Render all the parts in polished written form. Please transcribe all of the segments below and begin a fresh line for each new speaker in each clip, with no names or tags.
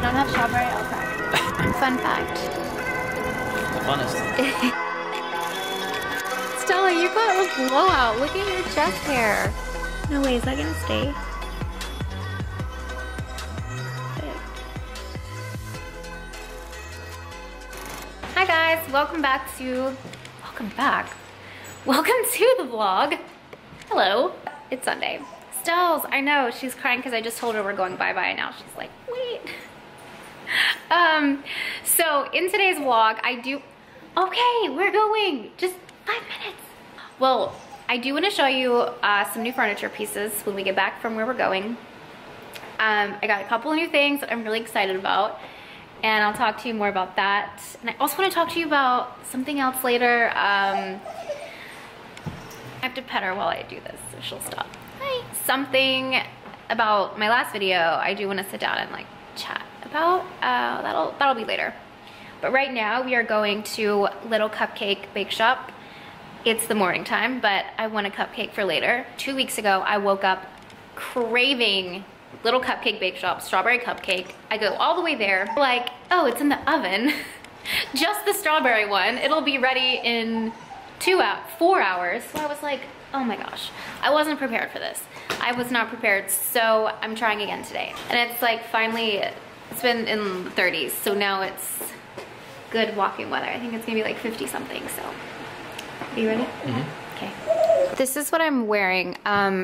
don't have strawberry, I'll cry. Fun fact.
The funnest.
Stella, you got a blowout. Look at your chest hair. No way, is that gonna stay? Hi guys, welcome to the vlog. Hello, it's Sunday. Stells, I know, she's crying because I just told her we're going bye-bye and now she's like, wait. So in today's vlog, okay, we're going, just 5 minutes. Well, I do want to show you some new furniture pieces when we get back from where we're going. I got a couple of new things that I'm really excited about, and I'll talk to you more about that. And I also want to talk to you about something else later. I have to pet her while I do this, so she'll stop. Hi. Something about my last video I do want to sit down and like chat about. That'll be later. But right now we are going to Little Cupcake Bake Shop. It's the morning time, but I want a cupcake for later. 2 weeks ago, I woke up craving Little Cupcake Bake Shop strawberry cupcake. I go all the way there, like, oh, it's in the oven. Just the strawberry one. It'll be ready in 4 hours. So I was like, oh my gosh, I wasn't prepared for this. I was not prepared, so I'm trying again today. And it's like finally, it's been in the 30s, so now it's good walking weather. I think it's gonna be like 50 something, so. Are you ready? Mm-hmm. Okay. This is what I'm wearing,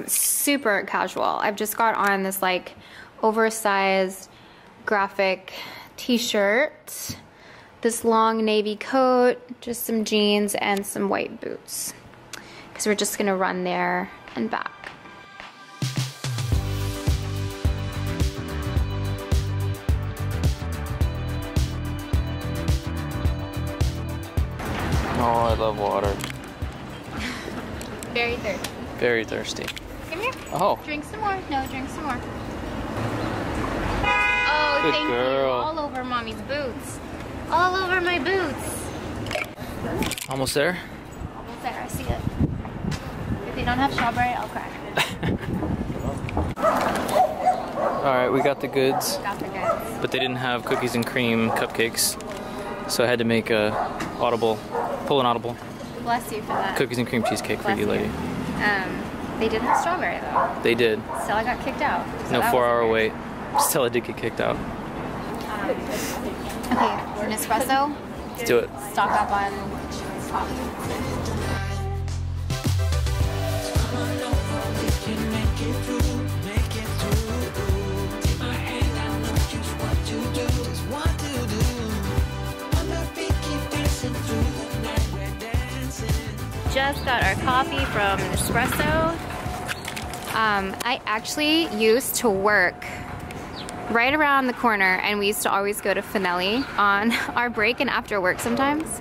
super casual. I've just got on this like oversized graphic t-shirt, this long navy coat, just some jeans and some white boots. Because we're just gonna run there and back.
Oh, I love water.
Very thirsty.
Very thirsty.
Come here.
Oh.
Drink some more. No, drink some more. Oh,
good
thank
girl.
you. All over mommy's boots. All over my boots.
Almost there?
Almost there, I see it. If they don't have strawberry, I'll cry.
Alright, we got the goods.
Got the goods.
But they didn't have cookies and cream cupcakes. So I had to make pull an audible.
Bless you for that.
Cookies and cream cheesecake for you, lady.
They didn't have strawberry though.
They did.
Still, I got kicked out. So
no 4-hour wait. Stella did get kicked out.
Okay, Nespresso.
Let's do it.
Stock up on top. Just got our coffee from Nespresso. I actually used to work right around the corner, and we used to always go to Finelli on our break and after work sometimes.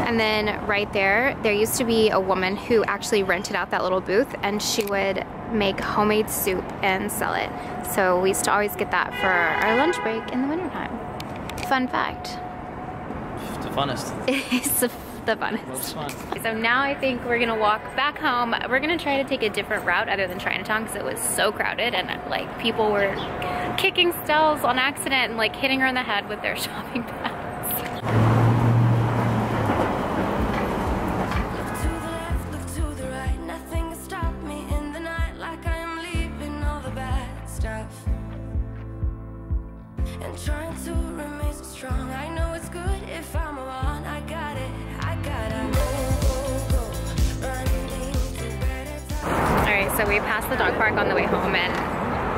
And then right there used to be a woman who actually rented out that little booth, and she would make homemade soup and sell it. So we used to always get that for our lunch break in the wintertime. Fun fact.
The funnest.
It's the funnest.
Most fun.
So now I think we're gonna walk back home. We're gonna try to take a different route other than Chinatown because it was so crowded and like people were kicking Stells on accident and like hitting her in the head with their shopping bags. So we passed the dog park on the way home, and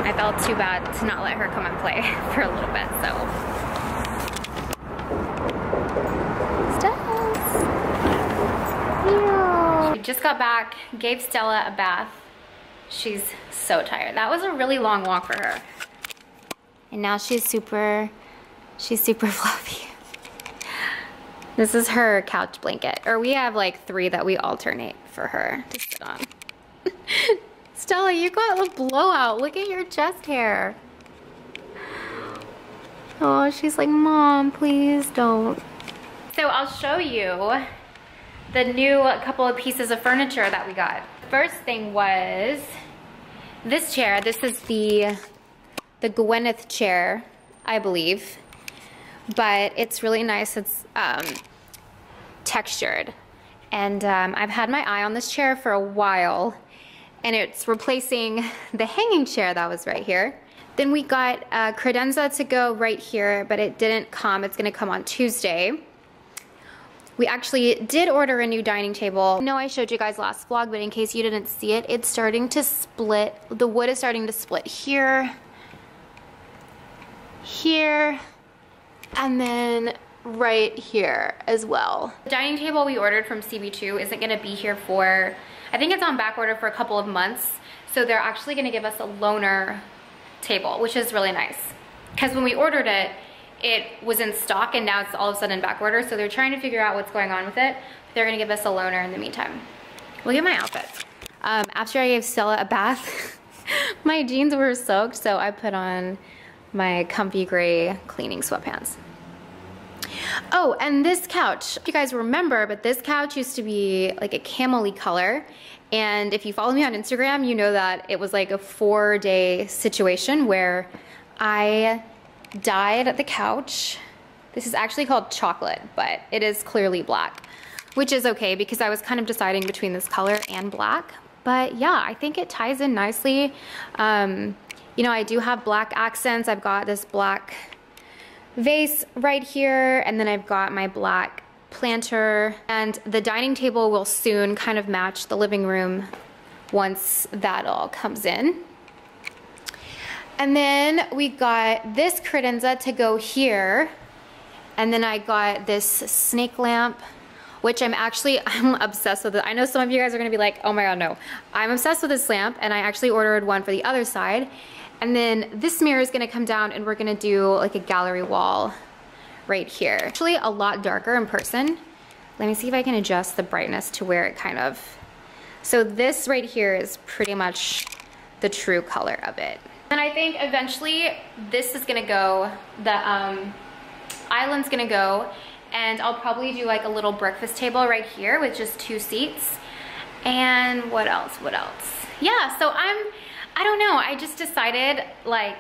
I felt too bad to not let her come and play for a little bit, so. Stells! We just got back, gave Stella a bath. She's so tired. That was a really long walk for her. And now she's super fluffy. This is her couch blanket, or we have like 3 that we alternate for her to sit on. Stella, you got a blowout. Look at your chest hair. Oh, she's like, Mom, please don't. So I'll show you the new couple of pieces of furniture that we got. First thing was this chair. This is the Gwyneth chair. I believe. But it's really nice. It's textured. And I've had my eye on this chair for a while, and it's replacing the hanging chair that was right here. Then we got credenza to go right here, but it didn't come. It's gonna come on Tuesday. We actually did order a new dining table. I know I showed you guys last vlog, but in case you didn't see it, it's starting to split. The wood is starting to split here, here, and then right here as well. The dining table we ordered from CB2 isn't gonna be here for, I think it's on back order for a couple of months. So they're actually gonna give us a loaner table, which is really nice. Because when we ordered it, it was in stock and now it's all of a sudden back order. So they're trying to figure out what's going on with it. They're gonna give us a loaner in the meantime. Look at my outfit. After I gave Stella a bath, my jeans were soaked, so I put on my comfy gray cleaning sweatpants. Oh, and this couch, if you guys remember, but this couch used to be like a camel-y color. And if you follow me on Instagram, you know that it was like a 4-day situation where I dyed the couch. This is actually called chocolate, but it is clearly black, which is okay because I was kind of deciding between this color and black. But yeah, I think it ties in nicely. You know, I do have black accents. I've got this black vase right here, and then I've got my black planter, and the dining table will soon kind of match the living room once that all comes in. And then we got this credenza to go here, and then I got this snake lamp, which I'm obsessed with it. I know some of you guys are gonna be like, oh my god, no. I'm obsessed with this lamp, and I actually ordered one for the other side. And then this mirror is gonna come down and we're gonna do like a gallery wall right here. Actually a lot darker in person. Let me see if I can adjust the brightness to where it kind of, so this right here is pretty much the true color of it. And I think eventually this is gonna go, the island's gonna go, and I'll probably do like a little breakfast table right here with just 2 seats. And what else? Yeah, so I don't know, I just decided, like,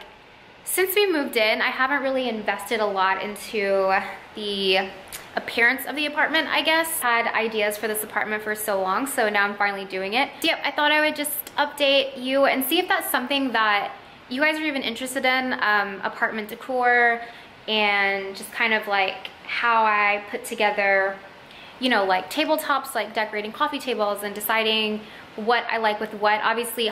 since we moved in, I haven't really invested a lot into the appearance of the apartment, I guess. Had ideas for this apartment for so long, so now I'm finally doing it. So yep, I thought I would just update you and see if that's something that you guys are even interested in, apartment decor, and just kind of like how I put together, you know, like tabletops, like decorating coffee tables and deciding what I like with what. Obviously,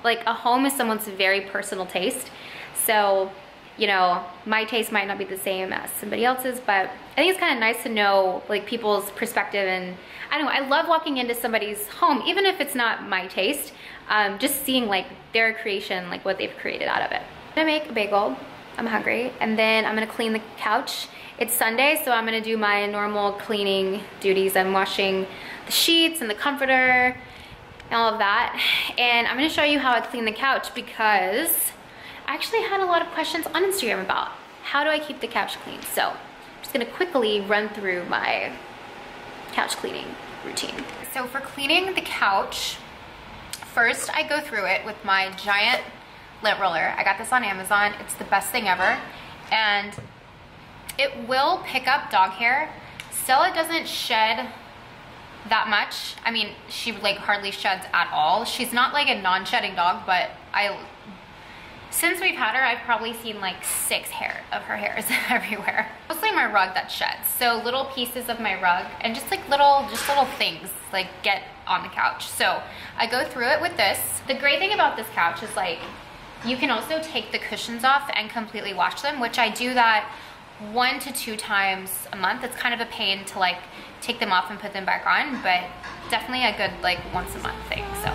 like a home is someone's very personal taste. So, you know, my taste might not be the same as somebody else's, but I think it's kind of nice to know like people's perspective. And I don't know, I love walking into somebody's home, even if it's not my taste, just seeing like their creation, like what they've created out of it. I'm gonna make a bagel, I'm hungry, and then I'm gonna clean the couch. It's Sunday, so I'm gonna do my normal cleaning duties. I'm washing the sheets and the comforter and all of that. And I'm gonna show you how I clean the couch because I actually had a lot of questions on Instagram about how do I keep the couch clean. So I'm just gonna quickly run through my couch cleaning routine. So for cleaning the couch, first I go through it with my giant lint roller. I got this on Amazon. It's the best thing ever. And it will pick up dog hair. Stella doesn't shed that much. I mean, she like hardly sheds at all. She's not like a non-shedding dog, but since we've had her, I've probably seen like 6 of her hairs everywhere. Mostly my rug that sheds. So little pieces of my rug and just little things like get on the couch. So I go through it with this. The great thing about this couch is like, you can also take the cushions off and completely wash them, which I do that 1 to 2 times a month. It's kind of a pain to like take them off and put them back on, but definitely a good like once a month thing, so.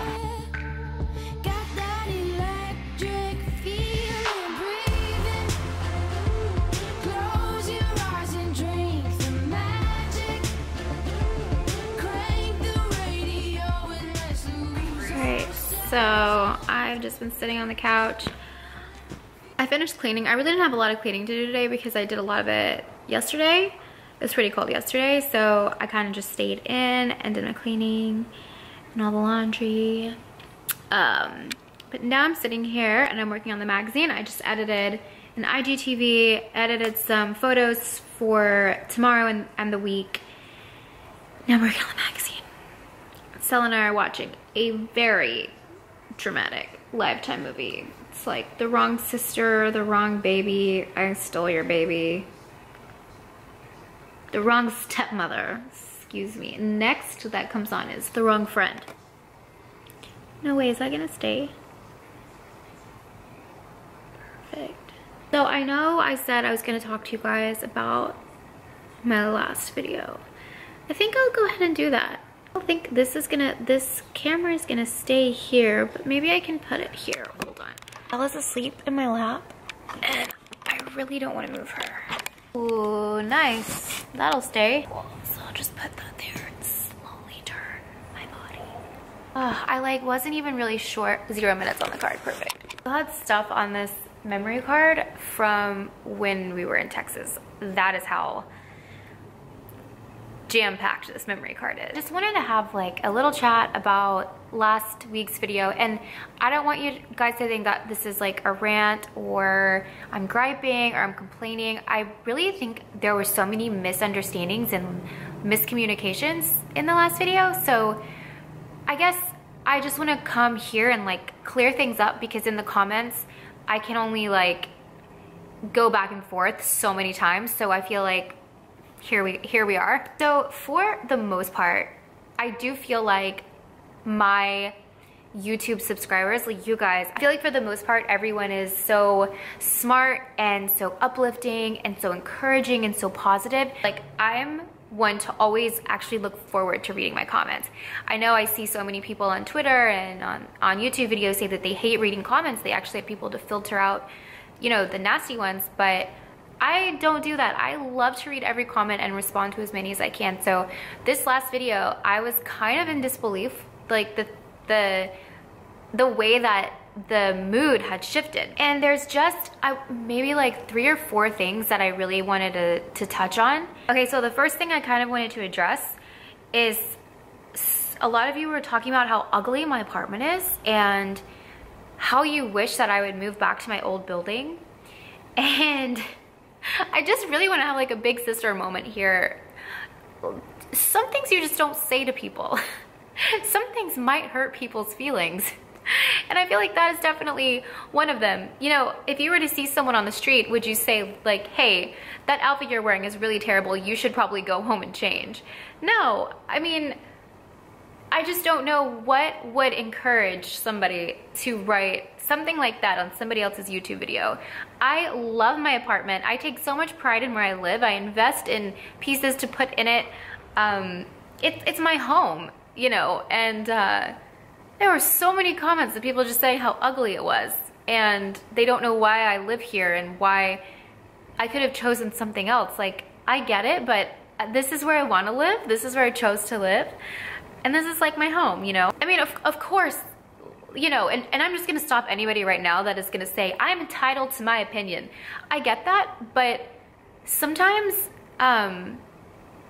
So I've just been sitting on the couch. I finished cleaning. I really didn't have a lot of cleaning to do today because I did a lot of it yesterday. It was pretty cold yesterday, so I kind of just stayed in and did my cleaning and all the laundry. But But now I'm sitting here and I'm working on the magazine. I just edited an IGTV, edited some photos for tomorrow and the week. Now I'm working on the magazine. Sel and I are watching a very dramatic Lifetime movie. It's like The Wrong Sister, The Wrong Baby, I Stole Your Baby, The Wrong Stepmother, excuse me. Next that comes on is The Wrong Friend. No way, is that gonna stay? Perfect. So I know I said I was gonna talk to you guys about my last video. I think I'll go ahead and do that. I don't think this camera is gonna stay here, but maybe I can put it here. Hold on. Ella's asleep in my lap, and I really don't want to move her. Ooh, nice. That'll stay. So I'll just put that there and slowly turn my body. I wasn't even really sure. 0 minutes on the card, perfect. I had stuff on this memory card from when we were in Texas. That is how jam-packed this memory card is. Just wanted to have like a little chat about last week's video, and I don't want you guys to think that this is like a rant or I'm griping or I'm complaining. I really think there were so many misunderstandings and miscommunications in the last video, so I guess I just want to come here and like clear things up, because in the comments I can only like go back and forth so many times, so I feel like here we are. So for the most part, I do feel like my YouTube subscribers, like you guys, I feel like for the most part, everyone is so smart and so uplifting and so encouraging and so positive. Like I'm one to always actually look forward to reading my comments. I know I see so many people on Twitter and on YouTube videos say that they hate reading comments. They actually have people to filter out, you know, the nasty ones, but I don't do that. I love to read every comment and respond to as many as I can. So this last video, I was kind of in disbelief, like the way that the mood had shifted. And there's just maybe like 3 or 4 things that I really wanted to touch on. Okay, so the first thing I kind of wanted to address is a lot of you were talking about how ugly my apartment is and how you wish that I would move back to my old building. And I just really want to have like a big sister moment here. Some things you just don't say to people. Some things might hurt people's feelings. And I feel like that is definitely one of them. You know, if you were to see someone on the street, would you say like, hey, that outfit you're wearing is really terrible, you should probably go home and change? No, I mean, I just don't know what would encourage somebody to write something like that on somebody else's YouTube video. I love my apartment. I take so much pride in where I live. I invest in pieces to put in it. It's my home, you know, and there were so many comments of people just saying how ugly it was, and they don't know why I live here and why I could have chosen something else. Like, I get it, but this is where I want to live. This is where I chose to live, and this is like my home, you know? I mean, of course, you know, and I'm just gonna stop anybody right now that is gonna say, I'm entitled to my opinion. I get that, but sometimes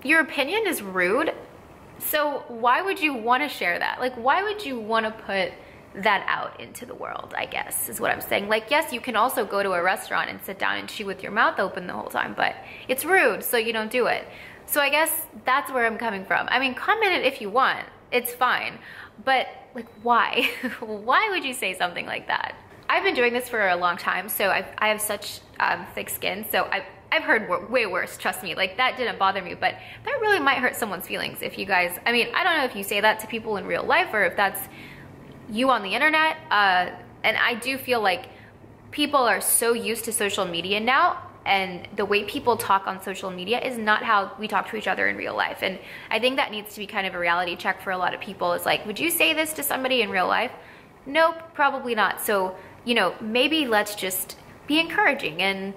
your opinion is rude. So why would you wanna share that? Like, why would you wanna put that out into the world, I guess, is what I'm saying. Like, yes, you can also go to a restaurant and sit down and chew with your mouth open the whole time, but it's rude, so you don't do it. So I guess that's where I'm coming from. I mean, comment it if you want, it's fine. But like, why? Why would you say something like that? I've been doing this for a long time, so I have such thick skin, so I've heard way worse, trust me. Like, that didn't bother me, but that really might hurt someone's feelings if you guys, I mean, I don't know if you say that to people in real life or if that's you on the internet, and I do feel like people are so used to social media now, and the way people talk on social media is not how we talk to each other in real life. And I think that needs to be kind of a reality check for a lot of people. It's like, would you say this to somebody in real life? Nope, probably not. So, you know, maybe let's just be encouraging and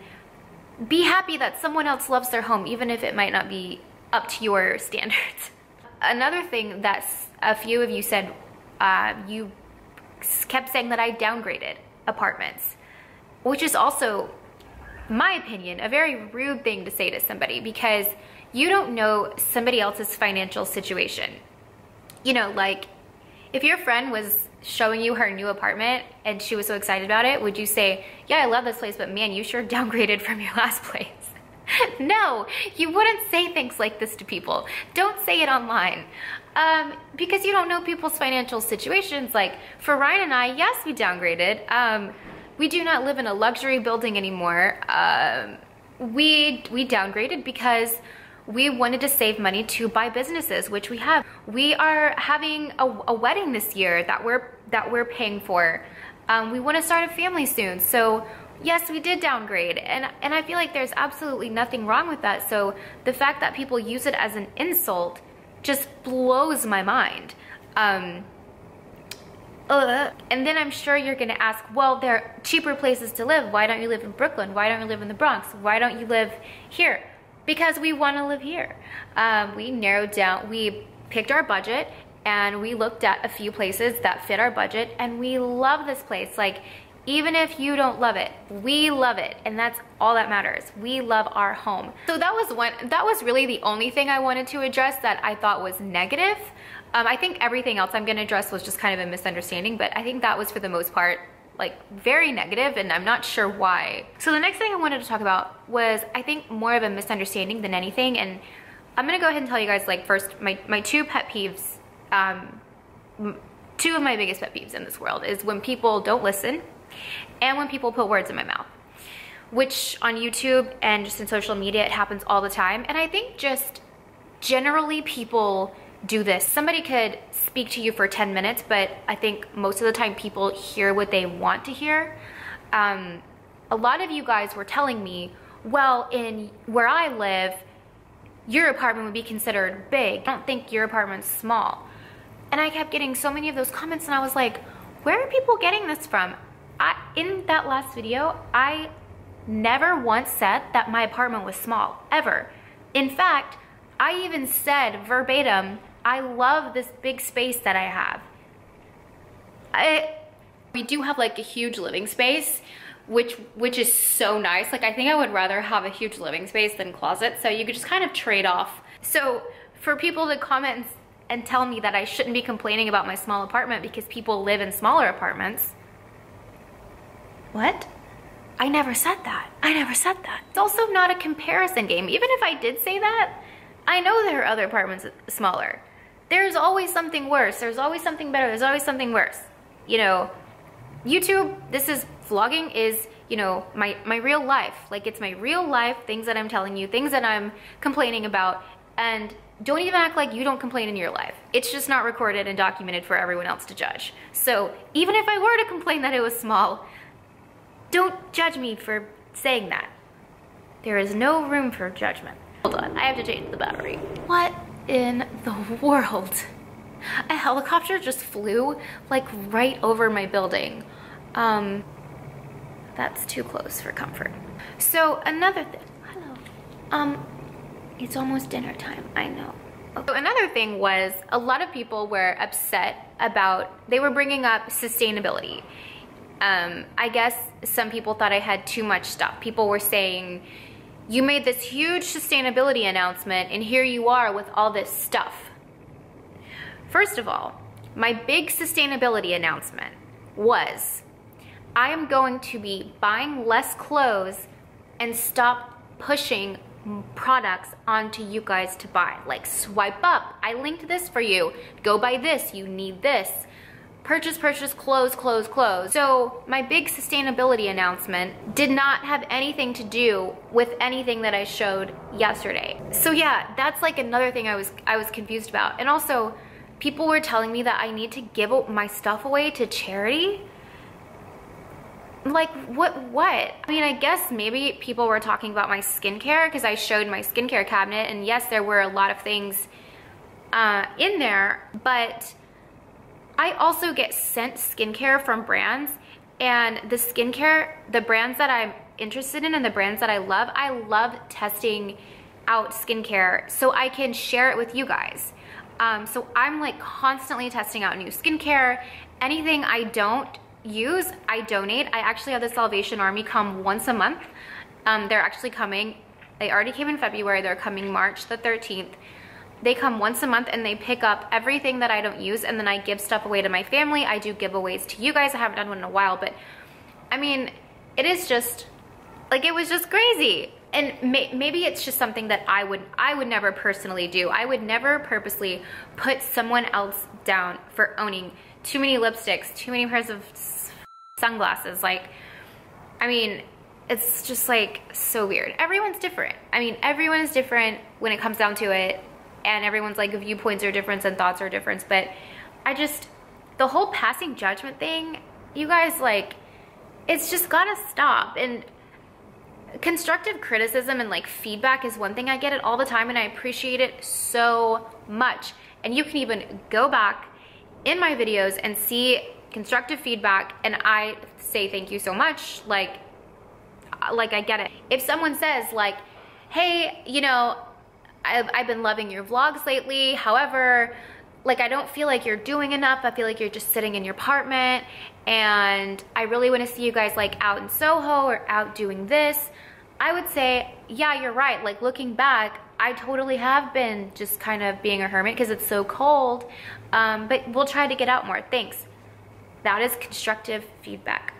be happy that someone else loves their home, even if it might not be up to your standards. Another thing that a few of you said, you kept saying that I downgraded apartments, which is also, my opinion, a very rude thing to say to somebody, because you don't know somebody else's financial situation. You know, like, if your friend was showing you her new apartment and she was so excited about it, would you say, yeah, I love this place, but man, you sure downgraded from your last place? No, you wouldn't say things like this to people. Don't say it online. Because you don't know people's financial situations. Like for Ryan and I, yes, we downgraded. We do not live in a luxury building anymore. We downgraded because we wanted to save money to buy businesses, which we have. We are having a wedding this year that we're paying for. We want to start a family soon. So yes, we did downgrade, and I feel like there's absolutely nothing wrong with that. So the fact that people use it as an insult just blows my mind. And then I'm sure you're gonna ask, well, there are cheaper places to live. Why don't you live in Brooklyn? Why don't you live in the Bronx? Why don't you live here? Because we wanna live here. We narrowed down, we picked our budget, and we looked at a few places that fit our budget, and we love this place. Like, even if you don't love it, we love it, and that's all that matters. We love our home. So that was really the only thing I wanted to address that I thought was negative. I think everything else I'm gonna address was just kind of a misunderstanding, but I think that was for the most part like very negative, and I'm not sure why. So the next thing I wanted to talk about was, I think, more of a misunderstanding than anything, and I'm gonna go ahead and tell you guys, like, first, my two pet peeves, two of my biggest pet peeves in this world is when people don't listen and when people put words in my mouth, which on YouTube and just in social media, it happens all the time. And I think just generally people do this. Somebody could speak to you for 10 minutes, but I think most of the time people hear what they want to hear. A lot of you guys were telling me, well, in where I live, your apartment would be considered big. I don't think your apartment's small. And I kept getting so many of those comments, and I was like, where are people getting this from? In that last video, I never once said that my apartment was small, ever. In fact, I even said verbatim, I love this big space that I have. We do have like a huge living space, which is so nice. Like, I think I would rather have a huge living space than closet, so you could just kind of trade off. So for people to comment and tell me that I shouldn't be complaining about my small apartment because people live in smaller apartments, what? I never said that. I never said that. It's also not a comparison game. Even if I did say that, I know there are other apartments smaller. There's always something worse. There's always something better. There's always something worse. You know, YouTube, vlogging is, you know, my real life. Like, it's my real life, things that I'm telling you, things that I'm complaining about, and don't even act like you don't complain in your life. It's just not recorded and documented for everyone else to judge. So even if I were to complain that it was small, don't judge me for saying that. There is no room for judgment. Hold on, I have to change the battery. What in the world? A helicopter just flew like right over my building. That's too close for comfort. So another thing, hello. It's almost dinner time, I know. Okay. So another thing was, a lot of people were upset about, they were bringing up sustainability. I guess some people thought I had too much stuff. People were saying, you made this huge sustainability announcement and here you are with all this stuff. First of all, my big sustainability announcement was, I am going to be buying less clothes and stop pushing products onto you guys to buy. Like, swipe up, I linked this for you, go buy this, you need this. Purchase, purchase, clothes, clothes, clothes. So my big sustainability announcement did not have anything to do with anything that I showed yesterday. So yeah, that's like another thing I was confused about. And also, people were telling me that I need to give my stuff away to charity. Like, what? I mean, I guess maybe people were talking about my skincare, because I showed my skincare cabinet, and yes, there were a lot of things in there, but I also get sent skincare from brands, and the brands that I'm interested in and the brands that I love testing out skincare so I can share it with you guys. So I'm like constantly testing out new skincare. Anything I don't use, I donate. I actually have the Salvation Army come once a month. They're actually coming. They already came in February. They're coming March the 13th. they come once a month and they pick up everything that I don't use, and then I give stuff away to my family. I do giveaways to you guys. I haven't done one in a while, but I mean, it is just, like, it was just crazy. And maybe it's just something that I would never personally do. I would never purposely put someone else down for owning too many lipsticks, too many pairs of sunglasses. Like, I mean, it's just like so weird. Everyone's different. I mean, everyone is different when it comes down to it. And everyone's like viewpoints are different and thoughts are different. But the whole passing judgment thing, you guys, like, it's just gotta stop. And constructive criticism and like feedback is one thing. I get it all the time and I appreciate it so much. And you can even go back in my videos and see constructive feedback, and I say thank you so much. Like I get it. If someone says like, hey, you know, I've been loving your vlogs lately, however, like, I don't feel like you're doing enough. I feel like you're just sitting in your apartment, and I really want to see you guys like out in Soho or out doing this. I would say, yeah, you're right. Like, looking back, I totally have been just kind of being a hermit because it's so cold, but we'll try to get out more. Thanks. That is constructive feedback.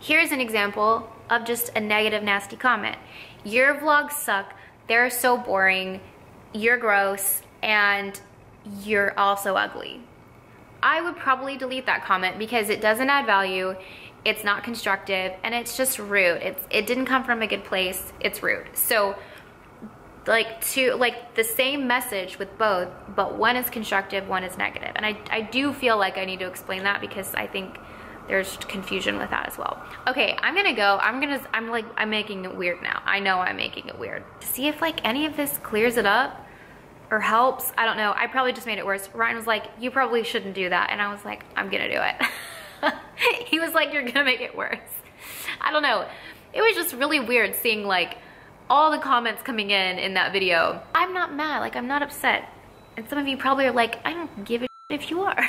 Here's an example of just a negative, nasty comment. Your vlogs suck. They're so boring. You're gross, and you're also ugly. I would probably delete that comment because it doesn't add value, it's not constructive, and it's just rude. It didn't come from a good place. It's rude. So like the same message with both, but one is constructive, one is negative. And I do feel like I need to explain that because I think there's confusion with that as well. Okay, I'm gonna go. I'm making it weird now. I know I'm making it weird. To see if like any of this clears it up or helps. I don't know. I probably just made it worse. Ryan was like, you probably shouldn't do that. And I was like, I'm gonna do it. He was like, you're gonna make it worse. I don't know. It was just really weird seeing like all the comments coming in that video. I'm not mad, like I'm not upset. And some of you probably are like, I don't give a shit if you are.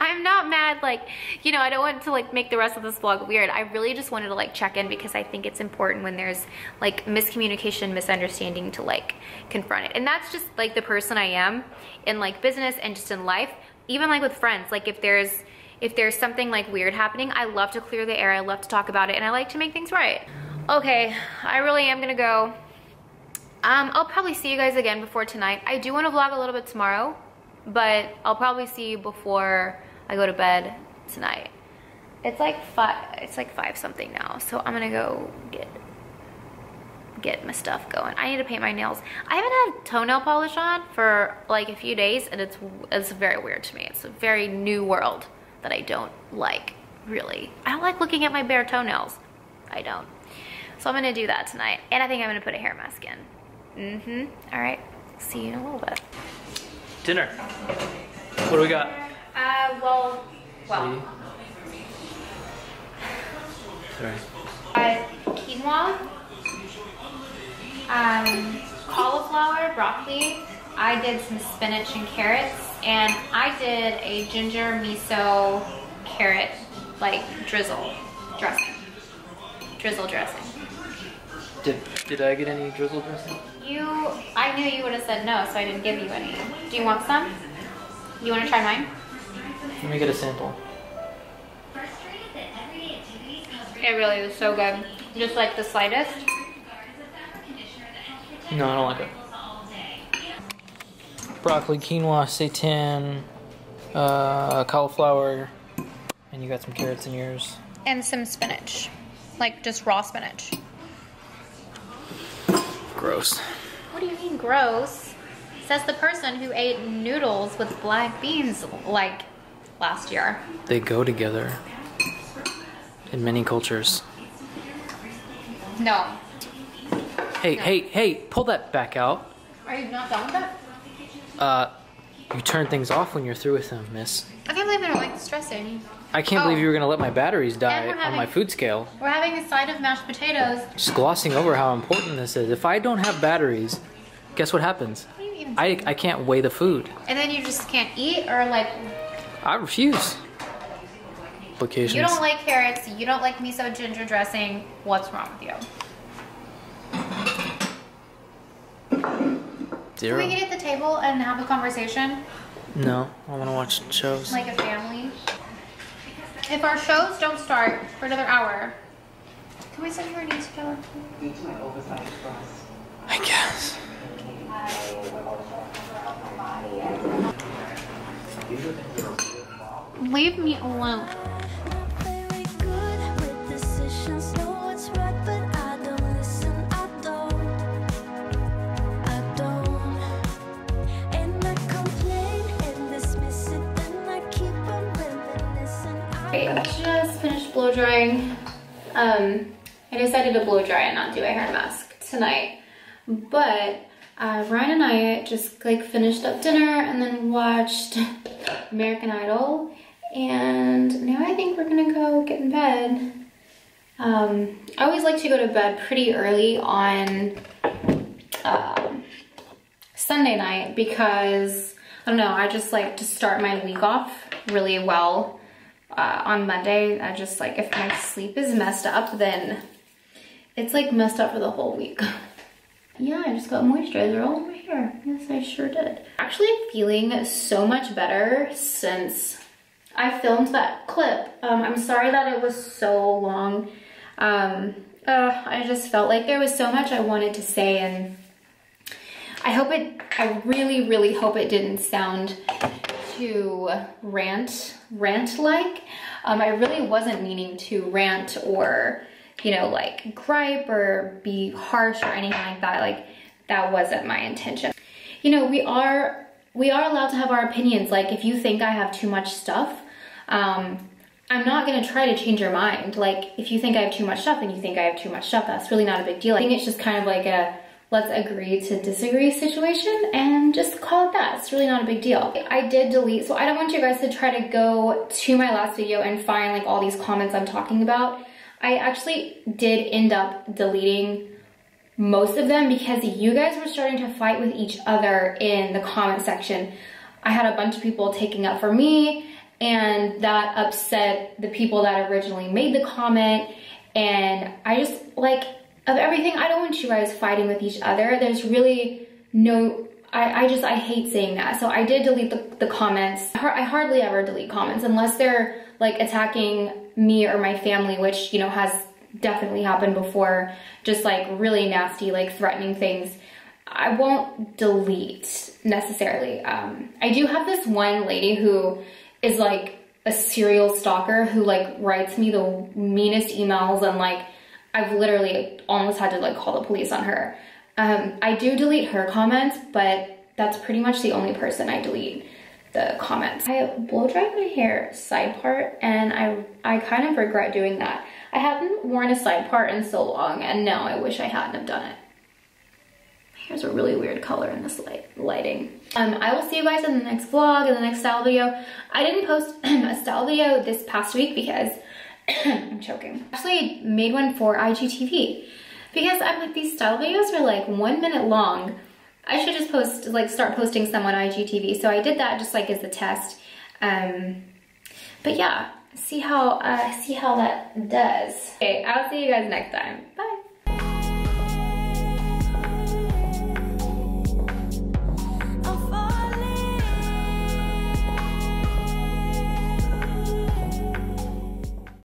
I'm not mad, like, you know, I don't want to like make the rest of this vlog weird. I really just wanted to like check in because I think it's important when there's like miscommunication, misunderstanding to like confront it. And that's just like the person I am in like business and just in life. Even like with friends, like if there's something like weird happening, I love to clear the air, I love to talk about it, and I like to make things right. Okay, I really am gonna go. I'll probably see you guys again before tonight. I do want to vlog a little bit tomorrow, but I'll probably see you before I go to bed tonight. It's like 5 something now, so I'm gonna go get my stuff going. I need to paint my nails. I haven't had toenail polish on for like a few days, and it's very weird to me. It's a very new world that I don't like, really. I don't like looking at my bare toenails. I don't. So I'm gonna do that tonight, and I think I'm gonna put a hair mask in. All right, see you in a little bit.
Dinner. What do we got?
Well.
Sorry.
Quinoa, cauliflower, broccoli. I did some spinach and carrots, and I did a ginger miso carrot like drizzle dressing.
Did I get any drizzle dressing?
I knew you would have said no, so I didn't give you any. Do you want some? You want to try mine?
Let me get a sample.
It really is so good. Just like the slightest.
No, I don't like it. Broccoli, quinoa, seitan, cauliflower, and you got some carrots in yours.
And some spinach. Like just raw spinach.
Gross.
What do you mean gross? Says the person who ate noodles with black beans like last year.
They go together in many cultures.
No.
Hey, pull that back out.
Are you not done with that?
You turn things off when you're through with them, miss.
I can't believe I don't like this dressing.
I can't believe you were gonna let my batteries die on my food scale.
We're having a side of mashed potatoes.
Just glossing over how important this is. If I don't have batteries, guess what happens?
What do you mean?
I can't weigh the food.
And then you just can't eat, or like...
I refuse. Implications.
You don't like carrots, you don't like miso ginger dressing. What's wrong with you?
0.
Can we get at the table and have a conversation?
No, I want to watch shows.
Like a family? If our shows don't start for another hour, can we send her an Easter?
I guess.
Leave me alone. I just finished blow drying. I decided to blow dry and not do a hair mask tonight, but Ryan and I just like finished up dinner and then watched American Idol, and now I think we're gonna go get in bed. I always like to go to bed pretty early on Sunday night because, I don't know, I just like to start my week off really well. On Monday, I just like, if my sleep is messed up, then it's like messed up for the whole week. Yeah, I just got moisturizer all over my hair. Yes, I sure did. Actually feeling so much better since I filmed that clip. I'm sorry that it was so long. I just felt like there was so much I wanted to say, and I really, really hope it didn't sound too rant-like. I really wasn't meaning to rant or, you know, like gripe or be harsh or anything like that. Like, that wasn't my intention. You know, we are allowed to have our opinions. Like, if you think I have too much stuff, I'm not gonna try to change your mind. Like, if you think I have too much stuff and you think I have too much stuff, that's really not a big deal. I think it's just kind of like a let's agree to disagree situation and just call it that. It's really not a big deal. I did delete, so I don't want you guys to try to go to my last video and find like all these comments I'm talking about. I actually did end up deleting most of them because you guys were starting to fight with each other in the comment section. I had a bunch of people taking up for me, and that upset the people that originally made the comment, and I just like, of everything, I don't want you guys fighting with each other. There's really no, I hate saying that. So I did delete the comments. I hardly ever delete comments unless they're like attacking me or my family, which, you know, has definitely happened before. Just like really nasty, like threatening things. I won't delete necessarily. I do have this one lady who is like a serial stalker who like writes me the meanest emails, and like I've literally almost had to like call the police on her. I do delete her comments, but that's pretty much the only person I delete the comments. I blow dried my hair side part, and I kind of regret doing that. I haven't worn a side part in so long, and now I wish I hadn't have done it. My hair's a really weird color in this lighting. I will see you guys in the next vlog, in the next style video. I didn't post a style video this past week because I'm choking. Actually, I made one for IGTV because I'm like, these style videos are like 1 minute long. I should just start posting some on IGTV. So I did that just like as a test. But yeah, see how that does. Okay, I'll see you guys next time. Bye.